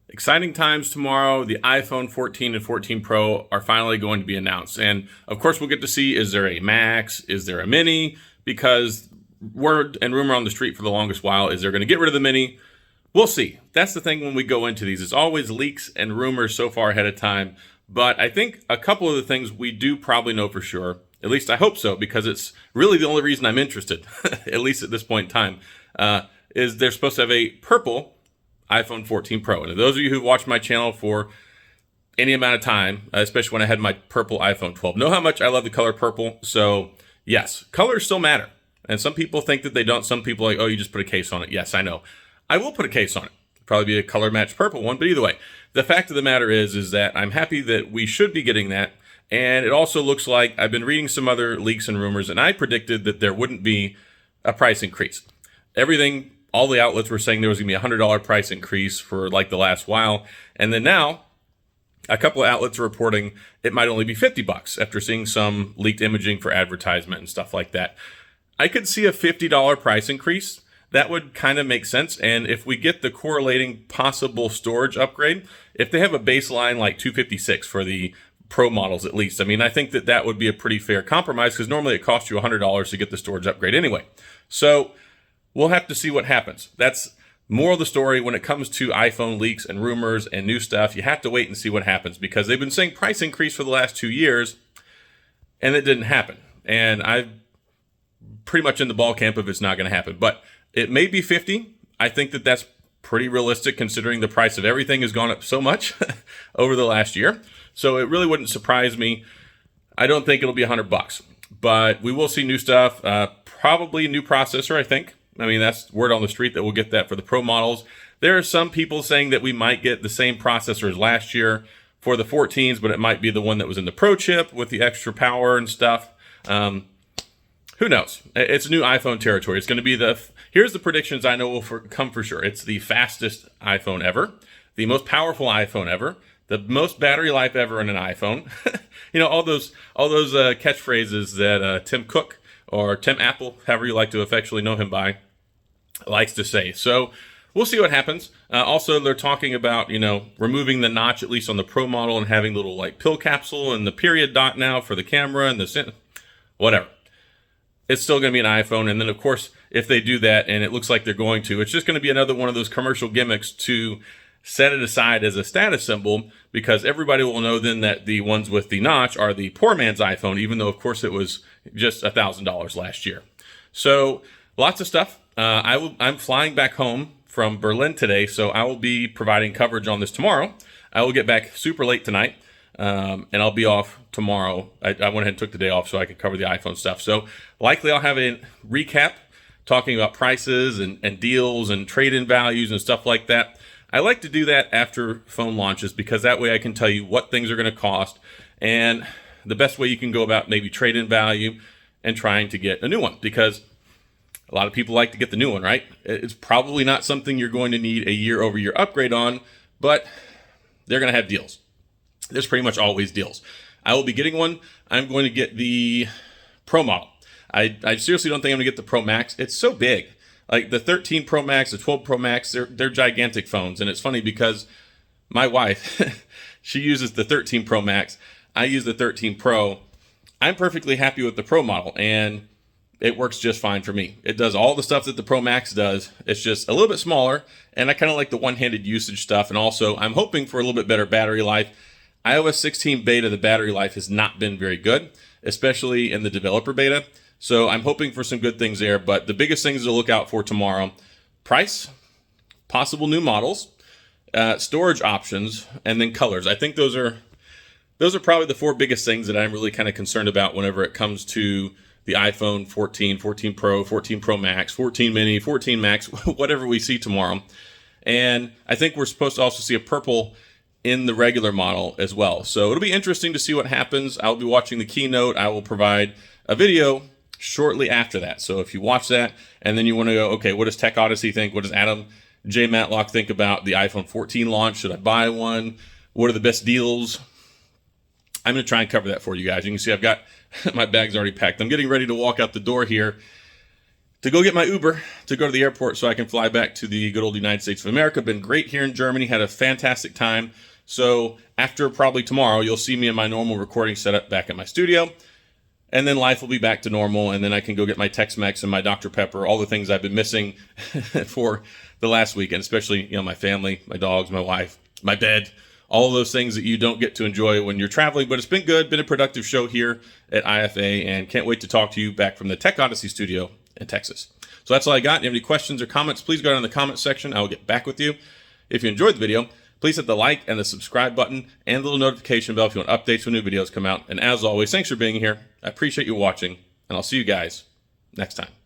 Exciting times tomorrow. The iPhone 14 and 14 Pro are finally going to be announced. And of course, we'll get to see, is there a Max? Is there a Mini? Because word and rumor on the street for the longest while is they're going to get rid of the Mini. We'll see. That's the thing when we go into these. It's always leaks and rumors so far ahead of time. But I think a couple of the things we do probably know for sure. At least I hope so, because it's really the only reason I'm interested, at least at this point in time, is they're supposed to have a purple iPhone 14 Pro. And those of you who've watched my channel for any amount of time, especially when I had my purple iPhone 12, know how much I love the color purple. So yes, colors still matter. And some people think that they don't. Some people are like, oh, you just put a case on it. Yes, I know. I will put a case on it. Probably be a color matched purple one, but either way, the fact of the matter is that I'm happy that we should be getting that. And it also looks like I've been reading some other leaks and rumors, and I predicted that there wouldn't be a price increase. Everything, all the outlets were saying there was going to be a $100 price increase for like the last while. And then now, a couple of outlets are reporting it might only be $50 after seeing some leaked imaging for advertisement and stuff like that. I could see a $50 price increase. That would kind of make sense. And if we get the correlating possible storage upgrade, if they have a baseline like 256 for the Pro models at least, I mean, I think that that would be a pretty fair compromise because normally it costs you $100 to get the storage upgrade anyway. So we'll have to see what happens. That's moral of the story when it comes to iPhone leaks and rumors and new stuff. You have to wait and see what happens because they've been saying price increase for the last 2 years and it didn't happen. And I'm pretty much in the ball camp if it's not going to happen. But it may be 50. I think that that's pretty realistic considering the price of everything has gone up so much over the last year. So it really wouldn't surprise me. I don't think it'll be $100, but we will see new stuff. Probably a new processor, I think. I mean, that's word on the street that we'll get that for the Pro models. There are some people saying that we might get the same processor as last year for the 14s, but it might be the one that was in the Pro chip with the extra power and stuff. Who knows? It's new iPhone territory. It's going to be here's the predictions I know will come for sure. It's the fastest iPhone ever, the most powerful iPhone ever, the most battery life ever in an iPhone. You know, all those catchphrases that Tim Cook or Tim Apple, however you like to affectionately know him by, likes to say. So we'll see what happens. Also, they're talking about, removing the notch, at least on the Pro model, and having little like pill capsule and the period dot now for the camera and whatever. It's still going to be an iPhone. And then, of course, if they do that, and it looks like they're going to, it's just going to be another one of those commercial gimmicks to set it aside as a status symbol, because everybody will know then that the ones with the notch are the poor man's iPhone, even though, of course, it was just $1,000 last year. So lots of stuff. I'm flying back home from Berlin today, so I will be providing coverage on this tomorrow. I will get back super late tonight. And I'll be off tomorrow. I went ahead and took the day off so I could cover the iPhone stuff. So likely I'll have a recap talking about prices and deals and trade-in values and stuff like that. I like to do that after phone launches because that way I can tell you what things are going to cost and the best way you can go about maybe trade-in value and trying to get a new one, because a lot of people like to get the new one, right? It's probably not something you're going to need a year-over-year upgrade on, but they're going to have deals. There's pretty much always deals. I will be getting one. I'm going to get the Pro model. I seriously don't think I'm going to get the Pro Max. It's so big. Like the 13 Pro Max, the 12 Pro Max, they're gigantic phones. And it's funny because my wife, she uses the 13 Pro Max. I use the 13 Pro. I'm perfectly happy with the Pro model, and it works just fine for me. It does all the stuff that the Pro Max does. It's just a little bit smaller, and I kind of like the one-handed usage stuff. And also, I'm hoping for a little bit better battery life. iOS 16 beta, the battery life has not been very good, especially in the developer beta. So I'm hoping for some good things there. But the biggest things to look out for tomorrow: price, possible new models, storage options, and then colors. I think those are probably the four biggest things that I'm really kind of concerned about whenever it comes to the iPhone 14, 14 Pro, 14 Pro Max, 14 Mini, 14 Max, whatever we see tomorrow. And I think we're supposed to also see a purple in the regular model as well. So it'll be interesting to see what happens. I'll be watching the keynote. I will provide a video shortly after that. So if you watch that and then you want to go, okay, what does Tech Odyssey think? What does Adam J. Matlock think about the iPhone 14 launch? Should I buy one? What are the best deals? I'm going to try and cover that for you guys. You can see I've got my bags already packed. I'm getting ready to walk out the door here to go get my Uber to go to the airport so I can fly back to the good old United States of America. Been great here in Germany, had a fantastic time. So after probably tomorrow, you'll see me in my normal recording setup back at my studio. And then life will be back to normal, and then I can go get my Tex-Mex and my Dr. Pepper, all the things I've been missing for the last weekend, especially, my family, my dogs, my wife, my bed, all of those things that you don't get to enjoy when you're traveling. But it's been good, been a productive show here at IFA, and can't wait to talk to you back from the Tech Odyssey studio in Texas. So that's all I got. If you have any questions or comments, please go down in the comment section. I will get back with you. If you enjoyed the video, please hit the like and the subscribe button and the little notification bell if you want updates when new videos come out. And as always, thanks for being here. I appreciate you watching, and I'll see you guys next time.